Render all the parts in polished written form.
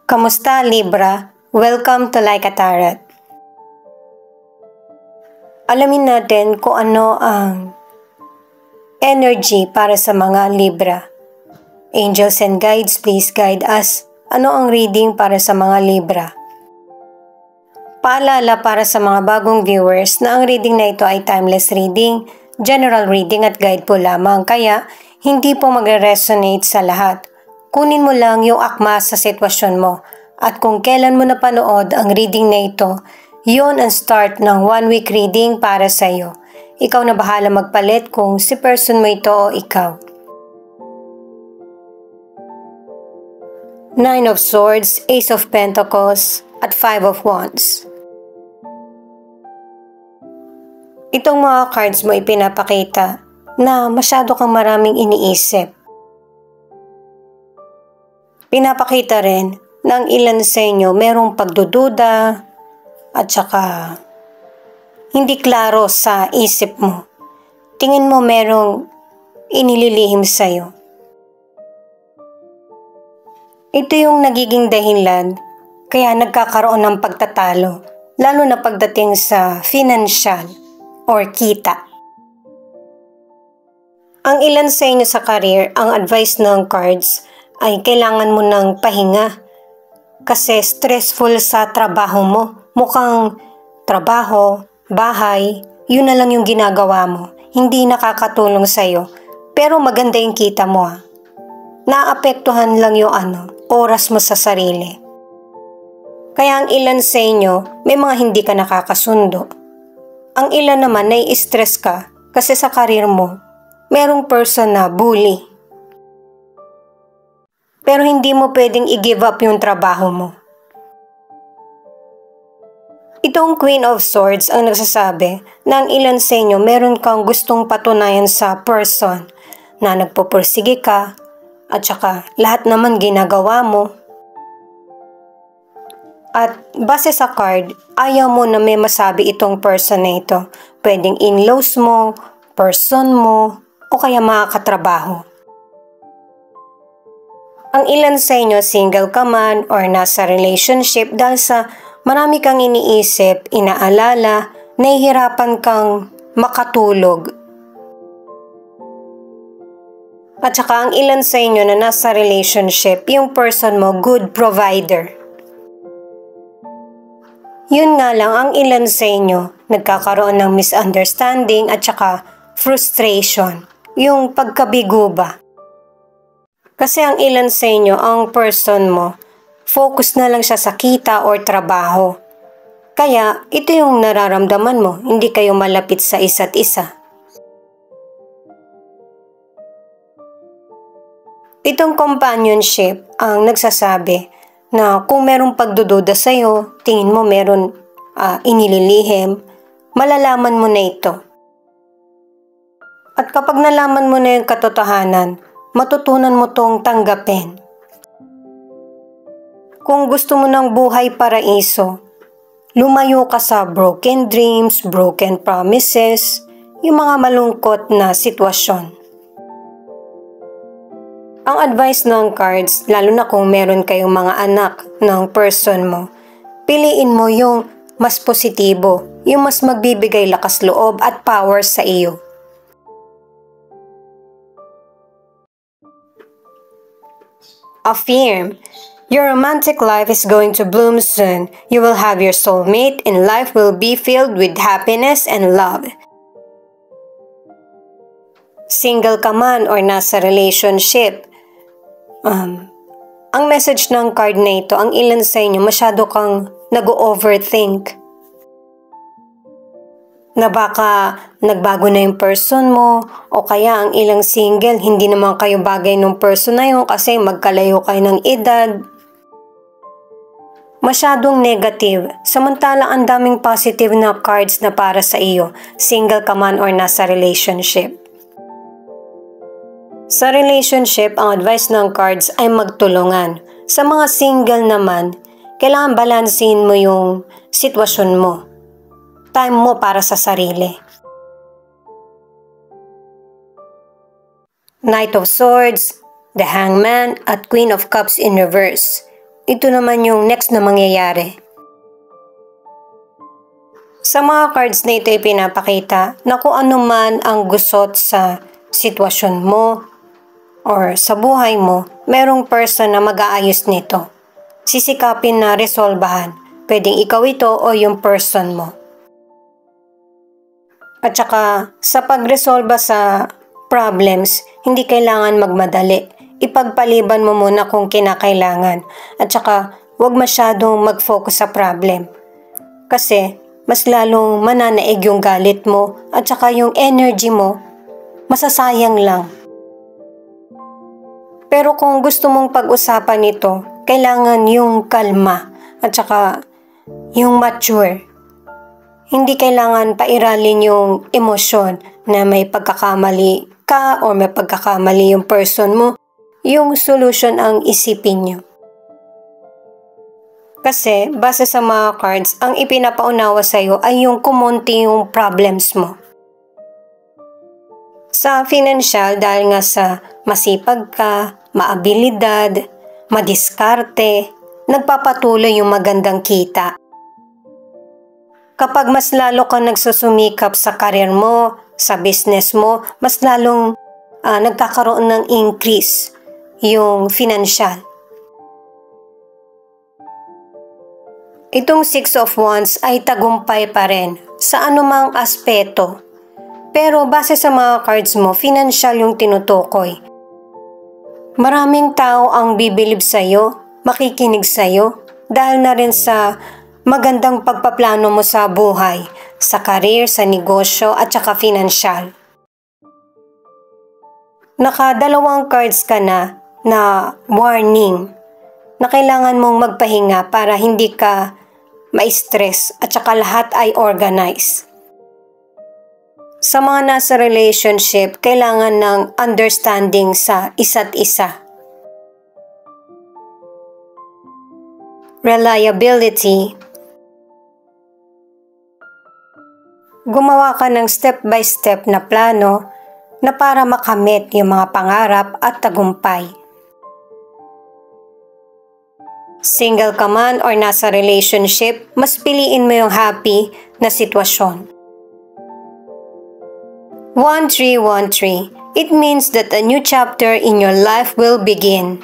Kamusta, Libra? Welcome to Like a Tarot. Alamin natin kung ano ang energy para sa mga Libra. Angels and guides, please guide us. Ano ang reading para sa mga Libra? Paalala para sa mga bagong viewers na ang reading na ito ay timeless reading, general reading at guide po lamang, kaya hindi po magre-resonate sa lahat. Kunin mo lang yung akma sa sitwasyon mo at kung kailan mo napanood ang reading na ito, yun ang start ng 1 week reading para sa iyo. Ikaw na bahala magpalit kung si person mo ito o ikaw. Nine of Swords, Ace of Pentacles at Five of Wands. Itong mga cards mo ipinapakita na masyado kang maraming iniisip. Pinapakita rin na ang ilan sa inyo merong pagdududa at saka hindi klaro sa isip mo. Tingin mo merong inililihim sa'yo. Ito yung nagiging dahilan kaya nagkakaroon ng pagtatalo, lalo na pagdating sa financial or kita. Ang ilan sa inyo sa career, ang advice ng cards ay kailangan mo ng pahinga kasi stressful sa trabaho mo. Mukhang trabaho, bahay, yun na lang yung ginagawa mo. Hindi nakakatulong sa'yo. Pero maganda yung kita mo. Naapektuhan lang yung oras mo sa sarili. Kaya ang ilan sa inyo, may mga hindi ka nakakasundo. Ang ilan naman nai-stress ka kasi sa career mo, merong person na bully. Pero hindi mo pwedeng i-give up yung trabaho mo. Itong Queen of Swords ang nagsasabi na ang ilan sa inyo meron kang gustong patunayan sa person na nagpupursige ka at saka lahat naman ginagawa mo. At base sa card, ayaw mo na may masabi itong person na ito. Pwedeng in-laws mo, person mo, o kaya mga katrabaho. Ang ilan sa inyo single ka man or nasa relationship dahil sa marami kang iniisip, inaalala, nahihirapan kang makatulog. At saka ang ilan sa inyo na nasa relationship, yung person mo good provider. Yun nga lang, ang ilan sa inyo nagkakaroon ng misunderstanding at saka frustration, yung pagkabigo ba. Kasi ang ilan sa inyo, ang person mo, focus na lang siya sa kita or trabaho. Kaya ito yung nararamdaman mo, hindi kayo malapit sa isa't isa. Itong companionship ang nagsasabi na kung merong pagdududa sa'yo, tingin mo meron inililihim, malalaman mo na ito. At kapag nalaman mo na yung katotohanan, matutunan mo tong tanggapin. Kung gusto mo ng buhay paraiso, lumayo ka sa broken dreams, broken promises, yung mga malungkot na sitwasyon. Ang advice ng cards, lalo na kung meron kayong mga anak ng person mo, piliin mo yung mas positibo, yung mas magbibigay lakas loob at power sa iyo. Affirm, your romantic life is going to bloom soon. You will have your soulmate and life will be filled with happiness and love. Single ka man or nasa relationship, ang message ng card na ito, ang ilan sa inyo masyado kang nag-overthink. Na baka nagbago na yung person mo o kaya ang ilang single, hindi naman kayo bagay ng person na yun kasi magkalayo kayo ng edad. Masyadong negative, samantalang ang daming positive na cards na para sa iyo, single ka man or nasa relationship. Sa relationship, ang advice ng cards ay magtulungan. Sa mga single naman, kailangan balansin mo yung sitwasyon mo. Time mo para sa sarili. Knight of Swords, the Hangman at Queen of Cups in reverse. ito naman yung next na mangyayari. Sa mga cards na ito ay pinapakita na kung ano man ang gusot sa sitwasyon mo or sa buhay mo, merong person na mag-aayos nito. Sisikapin na resolbahan. Pwedeng ikaw ito o yung person mo. At saka sa pagresolba sa problems, hindi kailangan magmadali. Ipagpaliban mo muna kung kinakailangan. At saka huwag masyadong mag-focus sa problem. Kasi mas lalong mananaig yung galit mo at saka yung energy mo, masasayang lang. Pero kung gusto mong pag-usapan ito, kailangan yung kalma at saka yung mature. Hindi kailangan pairalin yung emosyon na may pagkakamali ka o may pagkakamali yung person mo. Yung solution ang isipin nyo. Kasi, base sa mga cards, ang ipinapaunawa sa'yo ay yung kumonti yung problems mo. Sa financial, dahil nga sa masipag ka, maabilidad, madiskarte, nagpapatuloy yung magandang kita. Kapag mas lalo ka nagsusumikap sa career mo, sa business mo, mas lalong nagkakaroon ng increase yung financial. Itong Six of Wands ay tagumpay pa rin sa anumang aspeto. Pero base sa mga cards mo, financial yung tinutukoy. Maraming tao ang bibilib sa'yo, makikinig sa'yo, dahil na rin sa magandang pagpaplano mo sa buhay, sa career, sa negosyo, at saka financial. Nakadalawang cards ka na warning na kailangan mong magpahinga para hindi ka ma-stress at saka lahat ay organize. Sa mga nasa relationship, kailangan ng understanding sa isa't isa. Reliability. Gumawa ka ng step-by-step na plano na para makamit yung mga pangarap at tagumpay. Single ka man or nasa relationship, mas piliin mo yung happy na sitwasyon. 1313. It means that a new chapter in your life will begin.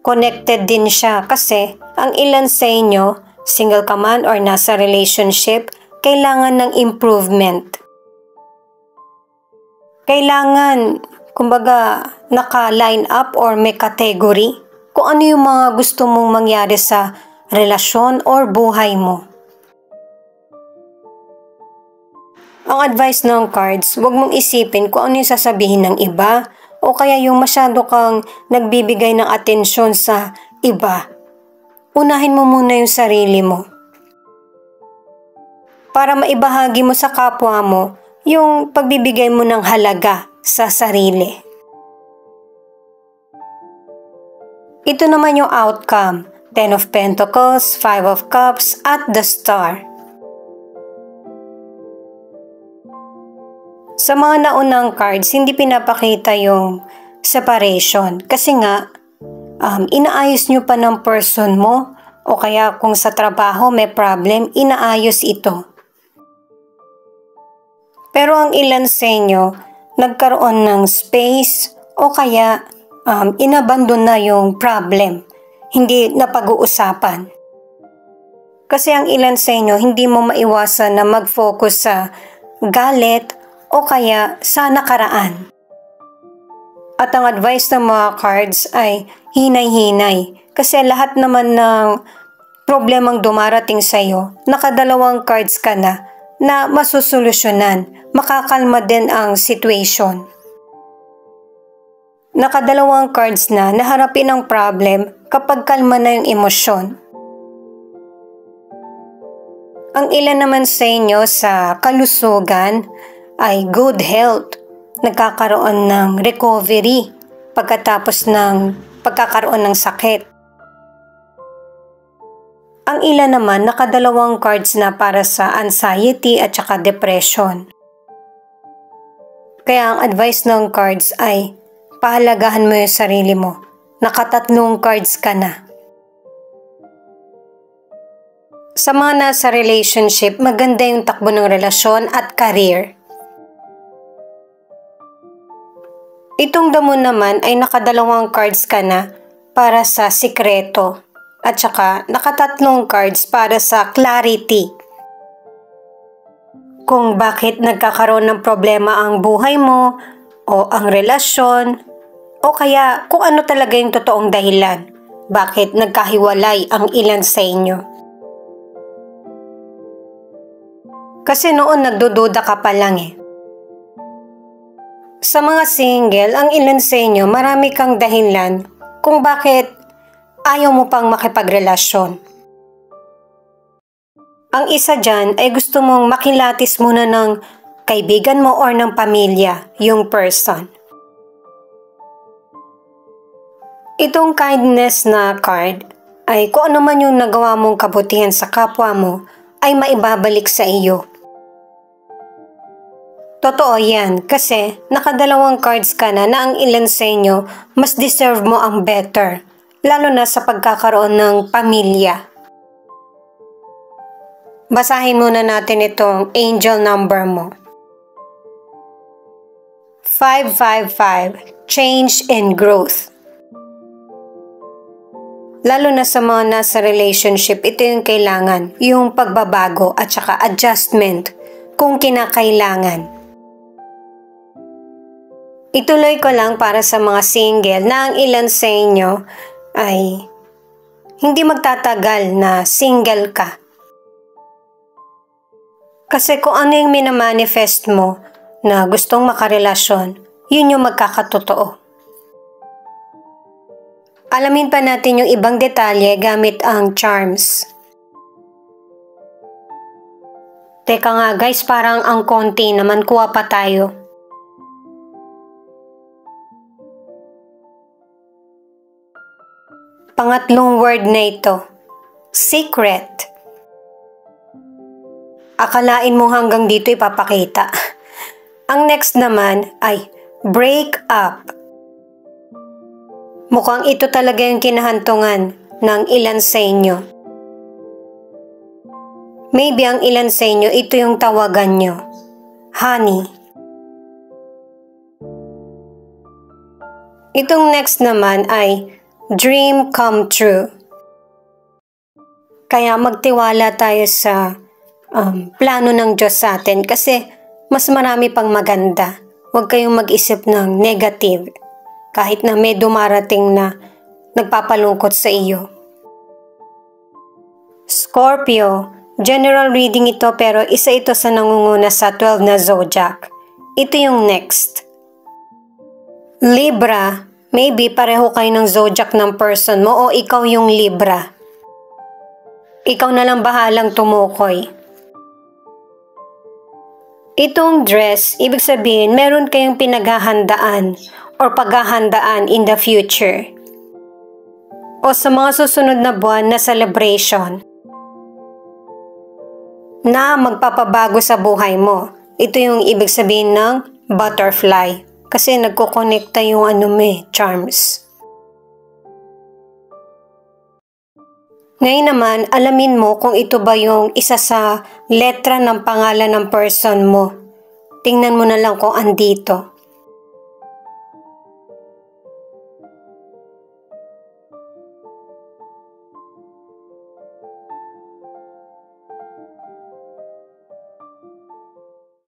Connected din siya kasi ang ilan sa inyo, single ka man or nasa relationship, kailangan ng improvement. Kailangan, kumbaga, naka-line up or may category kung ano yung mga gusto mong mangyari sa relasyon or buhay mo. Ang advice ng cards, huwag mong isipin kung ano yung sasabihin ng iba o kaya yung masyado kang nagbibigay ng atensyon sa iba. Unahin mo muna yung sarili mo. Para maibahagi mo sa kapwa mo yung pagbibigay mo ng halaga sa sarili. Ito naman yung outcome, 10 of Pentacles, 5 of Cups, at the Star. Sa mga naunang cards, hindi pinapakita yung separation. Kasi nga, inaayos nyo pa ng person mo o kaya kung sa trabaho may problem, inaayos ito. Pero ang ilan sa inyo, nagkaroon ng space o kaya inabandon na yung problem, hindi na pag-uusapan. Kasi ang ilan sa inyo, hindi mo maiwasan na mag-focus sa galit o kaya sa nakaraan. At ang advice ng mga cards ay hinay-hinay. Kasi lahat naman ng problemang dumarating sa iyo, nakadalawang cards ka na masusolusyonan, makakalma din ang situation. Nakadalawang cards na harapin ang problem kapag kalma na yung emosyon. Ang ilan naman sa inyo sa kalusugan ay good health. Nagkakaroon ng recovery pagkatapos ng pagkakaroon ng sakit. Ang ilan naman nakadalawang cards na para sa anxiety at saka depression. Kaya ang advice ng cards ay pahalagahan mo yung sarili mo. nakatatlong cards ka na. Sa mga nasa relationship, maganda yung takbo ng relasyon at career. Itong damo naman ay nakadalawang cards ka na para sa sikreto at saka nakatatlong cards para sa clarity. Kung bakit nagkakaroon ng problema ang buhay mo o ang relasyon o kaya kung ano talaga yung totoong dahilan bakit nagkahiwalay ang ilan sa inyo. Kasi noon nagdududa ka pa lang eh. Sa mga single, ang ilan sa inyo marami kang dahilan kung bakit ayaw mo pang makipagrelasyon. Ang isa dyan ay gusto mong makilatis muna ng kaibigan mo or ng pamilya, yung person. Itong kindness na card ay kung ano man yung nagawa mong kabutihan sa kapwa mo ay maibabalik sa iyo. Totoo yan kasi nakadalawang cards ka na ang ilan sa inyo mas deserve mo ang better, lalo na sa pagkakaroon ng pamilya. Basahin muna natin itong angel number mo. 555, change and growth. Lalo na sa mga nasa relationship, ito yung kailangan, yung pagbabago at saka adjustment kung kinakailangan. Ituloy ko lang para sa mga single na ang ilan sa inyo ay hindi magtatagal na single ka. Kasi kung ano yung minamanifest mo na gustong makarelasyon, yun yung magkakatotoo. Alamin pa natin yung ibang detalye gamit ang charms. Teka nga guys, parang ang konti naman, kuha pa tayo. Pangatlong word na ito, secret. Akalain mo hanggang dito ipapakita. Ang next naman ay break up. Mukhang ito talaga yung kinahantungan ng ilan sa inyo. Maybe ang ilan sa inyo, ito yung tawagan nyo. Honey. Itong next naman ay dream come true. Kaya magtiwala tayo sa plano ng Diyos sa atin kasi mas marami pang maganda. Huwag kayong mag-isip ng negative kahit na may dumarating na nagpapalungkot sa iyo. Scorpio, general reading ito pero isa ito sa nangunguna sa 12 na zodiac. Ito yung next. Libra, maybe pareho kayo ng zodiac ng person mo o ikaw yung Libra. Ikaw na lang bahalang tumukoy. Itong dress, ibig sabihin meron kayong pinaghahandaan or paghahandaan in the future. O sa mga susunod na buwan na celebration na magpapabago sa buhay mo. Ito yung ibig sabihin ng butterfly. Kasi nagkukonekta yung charms. Ngayon naman, alamin mo kung ito ba yung isa sa letra ng pangalan ng person mo. Tingnan mo na lang kung andito.